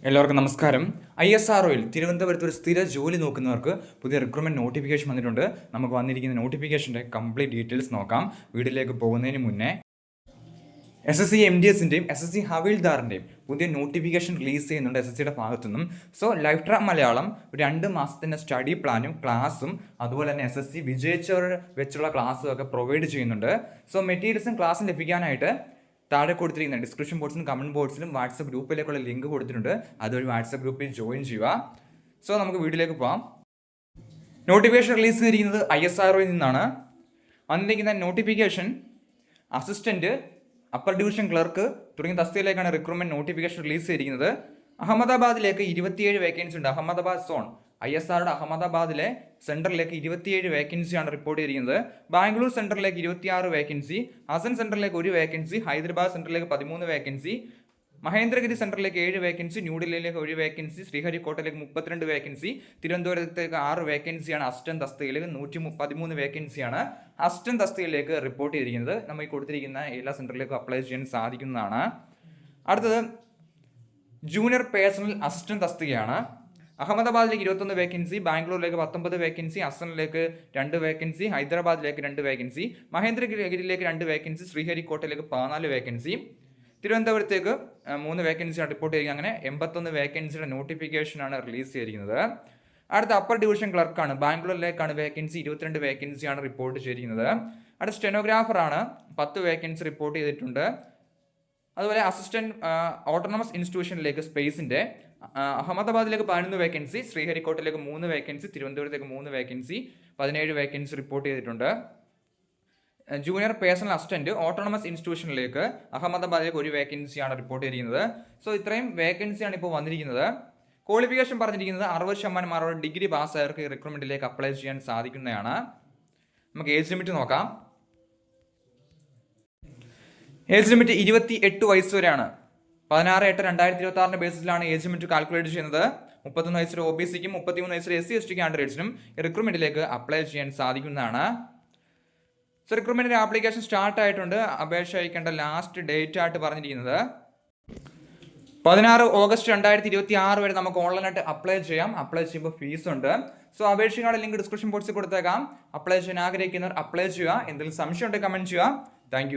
എല്ലാവർക്കും നമസ്കാരം. ISROയിൽ തിരുവനന്തപുരത്ത് ഒരു സ്ഥിര ജോലി നോക്കുന്നവർക്ക് പുതിയ റിക്രൂട്ട്മെന്റ് നോട്ടിഫിക്കേഷൻ വന്നിട്ടുണ്ട്. നമുക്ക് വന്നിരിക്കുന്ന നോട്ടിഫിക്കേഷൻ്റെ കംപ്ലീറ്റ് ഡീറ്റെയിൽസ് നോക്കാം. വീഡിയോയിലേക്ക് പോകുന്നതിന് മുന്നേ SSC MDSൻ്റെയും SSC ഹവീൽദാറിൻ്റെയും പുതിയ നോട്ടിഫിക്കേഷൻ റിലീസ് ചെയ്യുന്നുണ്ട് SSCയുടെ ഭാഗത്തുനിന്നും. സോ ലൈഫ് ട്രാക്ക് മലയാളം 2 മാസത്തിൻ്റെ സ്റ്റഡി പ്ലാനും ക്ലാസ്സും അതുപോലെ തന്നെ SSC വിജയിച്ചവർ വെച്ചുള്ള ക്ലാസ്സും ഒക്കെ പ്രൊവൈഡ് ചെയ്യുന്നുണ്ട്. സോ മെറ്റീരിയൽസും ക്ലാസ്സും ലഭിക്കാനായിട്ട് താഴെ കൊടുത്തിരിക്കുന്ന ഡിസ്ക്രിപ്ഷൻ ബോക്സിലും കമൻറ്റ് ബോക്സിലും വാട്സപ്പ് ഗ്രൂപ്പിലേക്കുള്ള ലിങ്ക് കൊടുത്തിട്ടുണ്ട്. അതുവഴി വാട്സപ്പ് ഗ്രൂപ്പിൽ ജോയിൻ ചെയ്യുക. സോ നമുക്ക് വീഡിയോയിലേക്ക് പോകാം. നോട്ടിഫിക്കേഷൻ റിലീസ് ചെയ്തിരിക്കുന്നത് ISROയിൽ നിന്നാണ്. വന്നിരിക്കുന്ന notification assistant, upper division clerk തുടങ്ങിയ തസ്തികയിലേക്കാണ് റിക്രൂട്ട്മെന്റ് നോട്ടിഫിക്കേഷൻ റിലീസ് ചെയ്തിരിക്കുന്നത്. അഹമ്മദാബാദിലേക്ക് 27 വേക്കൻസി ഉണ്ട്. അഹമ്മദാബാദ് സോൺ ISROയുടെ അഹമ്മദാബാദിലെ സെൻറ്ററിലേക്ക് 27 വേക്കൻസിയാണ് റിപ്പോർട്ട് ചെയ്തിരിക്കുന്നത്. ബാംഗ്ലൂർ സെൻറ്ററിലേക്ക് 26 വേക്കൻസി, ഹസൻ സെൻറ്ററിലേക്ക് 1 വേക്കൻസി, ഹൈദരാബാദ് സെൻറ്ററിലേക്ക് 13 വേക്കൻസി, മഹേന്ദ്രഗിരി സെൻറ്ററിലേക്ക് 7 വേക്കൻസി, ന്യൂഡൽഹിയിലേക്ക് 1 വേക്കൻസി, ശ്രീഹരിക്കോട്ടയിലേക്ക് 32 വേക്കൻസി, തിരുവനന്തപുരത്തേക്ക് 6 വേക്കൻസിയാണ്. അസിസ്റ്റന്റ് തസ്തികയിലേക്ക് 113 വേക്കൻസിയാണ് അസിസ്റ്റന്റ് തസ്തികയിലേക്ക് റിപ്പോർട്ട് ചെയ്തിരിക്കുന്നത്. നമ്മൾ ഈ കൊടുത്തിരിക്കുന്ന എല്ലാ സെൻറ്ററിലേക്കും അപ്ലൈ ചെയ്യാൻ സാധിക്കുന്നതാണ്. അടുത്തത് ജൂനിയർ പേഴ്സണൽ അസിസ്റ്റന്റ് തസ്തികയാണ്. അഹമ്മദാബാദിലേക്ക് 21 വേക്കൻസി, ബാംഗ്ലൂരിലേക്ക് 19 വേക്കൻസി, അസനിലേക്ക് 2 വേക്കൻസി, ഹൈദരാബാദിലേക്ക് 2 വേക്കൻസി, മഹേന്ദ്രഗിരിയിലേക്ക് 2 വേക്കൻസി, ശ്രീഹരിക്കോട്ടയിലേക്ക് 14 വേക്കൻസി, തിരുവനന്തപുരത്തേക്ക് 3 വേക്കൻസിയാണ് റിപ്പോർട്ട് ചെയ്യുക. അങ്ങനെ 81 വേക്കൻസിയുടെ നോട്ടിഫിക്കേഷനാണ് റിലീസ് ചെയ്തിരിക്കുന്നത്. അടുത്ത അപ്പർ ഡിവിഷൻ ക്ലർക്കാണ്. ബാംഗ്ലൂരിലേക്കാണ് വേക്കൻസി, 22 വേക്കൻസിയാണ് റിപ്പോർട്ട് ചെയ്തിരിക്കുന്നത്. അടുത്ത സ്റ്റെനോഗ്രാഫറാണ്, 10 വേക്കൻസി റിപ്പോർട്ട് ചെയ്തിട്ടുണ്ട്. അതുപോലെ അസിസ്റ്റന്റ് ഓട്ടോണമസ് ഇൻസ്റ്റിറ്റ്യൂഷനിലേക്ക് സ്പേസിൻ്റെ അഹമ്മദാബാദിലേക്ക് 11 വേക്കൻസി, ശ്രീഹരിക്കോട്ടയിലേക്ക് 3 വേക്കൻസി, തിരുവനന്തപുരത്തേക്ക് 3 വേക്കൻസി, 17 വേക്കൻസി റിപ്പോർട്ട് ചെയ്തിട്ടുണ്ട്. ജൂനിയർ പേഴ്സണൽ അസിസ്റ്റന്റ് ഓട്ടോണമസ് ഇൻസ്റ്റിറ്റ്യൂഷനിലേക്ക് അഹമ്മദാബാദിലേക്ക് 1 വേക്കൻസിയാണ് റിപ്പോർട്ട് ചെയ്തിരിക്കുന്നത്. സോ ഇത്രയും വേക്കൻസിയാണ് ഇപ്പോൾ വന്നിരിക്കുന്നത്. ക്വാളിഫിക്കേഷൻ പറഞ്ഞിരിക്കുന്നത് 60% മാർക്കോടെ ഡിഗ്രി പാസ്സായവർക്ക് റിക്രൂട്ട്മെന്റിലേക്ക് അപ്ലൈ ചെയ്യാൻ സാധിക്കുന്നതാണ്. നമുക്ക് ഏജ് ലിമിറ്റ് നോക്കാം. ഏജ് ലിമിറ്റ് 28 വയസ്സ് വരെയാണ്. 16/8/2026 ബേസിസിലാണ് ഏജ് ലിമിറ്റ് കാൽക്കുലേറ്റ് ചെയ്യുന്നത്. 31 വയസ്സിലെ OBCക്കും 33 വയസ്സിലെ SC/ST കാൻഡിഡേറ്റ്സിനും റിക്രൂട്ട്മെന്റിലേക്ക് അപ്ലൈ ചെയ്യാൻ സാധിക്കുന്നതാണ്. സോ റിക്രൂട്ട്മെന്റിന്റെ ആപ്ലിക്കേഷൻ സ്റ്റാർട്ട് ആയിട്ടുണ്ട്. അപേക്ഷ അയക്കേണ്ട ലാസ്റ്റ് ഡേറ്റ് ആയിട്ട് പറഞ്ഞിരിക്കുന്നത് 16 ഓഗസ്റ്റ് 2026 വരെ നമുക്ക് ഓൺലൈനായിട്ട് അപ്ലൈ ചെയ്യാം. അപ്ലൈ ചെയ്യുമ്പോൾ ഫീസ് ഉണ്ട്. സോ അപേക്ഷയുടെ ലിങ്ക് ഡിസ്ക്രിപ്ഷൻ ബോക്സിൽ കൊടുത്തേക്കാം. അപ്ലൈ ചെയ്യാൻ ആഗ്രഹിക്കുന്നവർ അപ്ലൈ ചെയ്യുക. എന്തെങ്കിലും സംശയം ഉണ്ടെങ്കിൽ കമന്റ് ചെയ്യുക. താങ്ക്